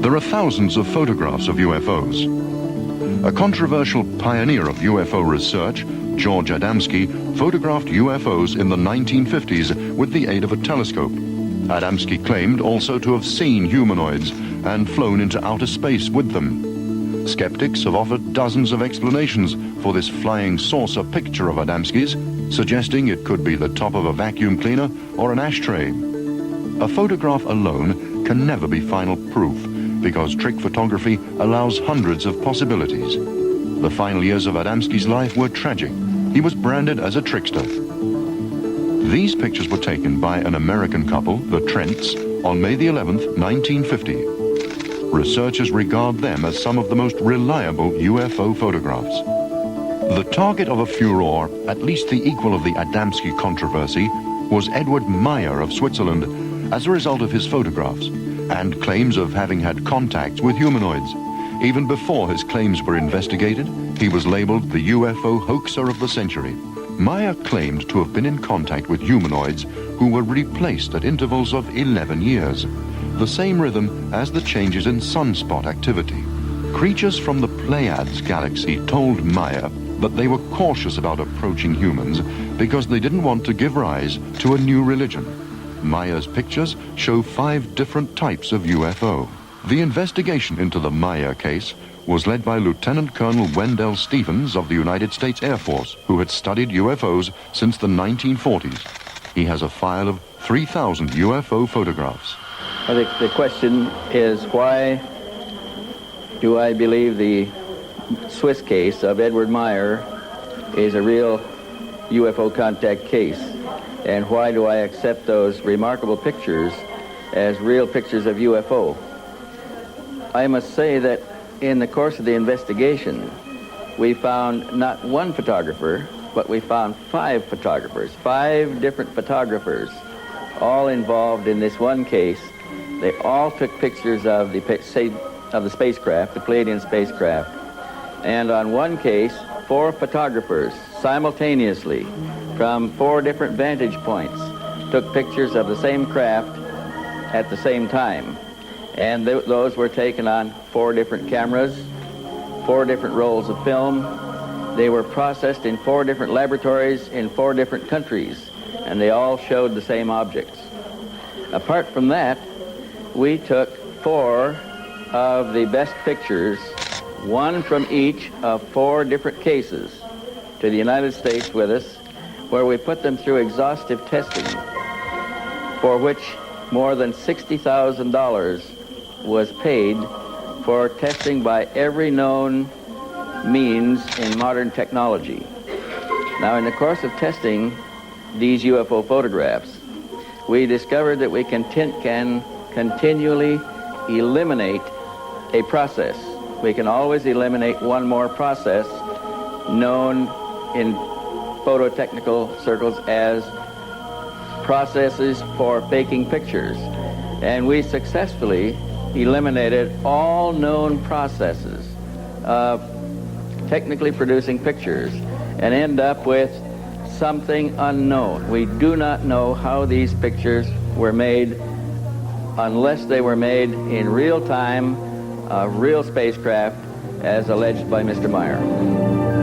There are thousands of photographs of UFOs. A controversial pioneer of UFO research, George Adamski, photographed UFOs in the 1950s with the aid of a telescope. Adamski claimed also to have seen humanoids and flown into outer space with them. Skeptics have offered dozens of explanations for this flying saucer picture of Adamski's, suggesting it could be the top of a vacuum cleaner or an ashtray. A photograph alone can never be final proof, because trick photography allows hundreds of possibilities. The final years of Adamski's life were tragic. He was branded as a trickster. These pictures were taken by an American couple, the Trents, on May the 11th, 1950. Researchers regard them as some of the most reliable UFO photographs. The target of a furor, at least the equal of the Adamski controversy, was Edward Meier of Switzerland as a result of his photographs and claims of having had contacts with humanoids. Even before his claims were investigated, he was labeled the UFO hoaxer of the century. Meier claimed to have been in contact with humanoids who were replaced at intervals of 11 years, the same rhythm as the changes in sunspot activity. Creatures from the Pleiades galaxy told Meier that they were cautious about approaching humans because they didn't want to give rise to a new religion. Meier's pictures show 5 different types of UFO. The investigation into the Meier case was led by Lieutenant Colonel Wendell Stevens of the United States Air Force, who had studied UFOs since the 1940s. He has a file of 3,000 UFO photographs. The question is, why do I believe the Swiss case of Edward Meier is a real UFO contact case? And why do I accept those remarkable pictures as real pictures of UFO? I must say that in the course of the investigation, we found not one photographer, but we found 5 photographers, 5 different photographers, all involved in this one case. They all took pictures of the spacecraft, the Pleiadian spacecraft. And on one case, 4 photographers simultaneously from 4 different vantage points took pictures of the same craft at the same time. And those were taken on 4 different cameras, 4 different rolls of film. They were processed in 4 different laboratories in 4 different countries, and they all showed the same objects. Apart from that, we took 4 of the best pictures, 1 from each of 4 different cases, to the United States with us, where we put them through exhaustive testing, for which more than $60,000 was paid for testing by every known means in modern technology. Now, in the course of testing these UFO photographs, we discovered that we can continually eliminate a process. We can always eliminate one more process known in phototechnical circles as processes for faking pictures. And we successfully eliminated all known processes of technically producing pictures and end up with something unknown. We do not know how these pictures were made unless they were made in real time, a real spacecraft, as alleged by Mr. Meier.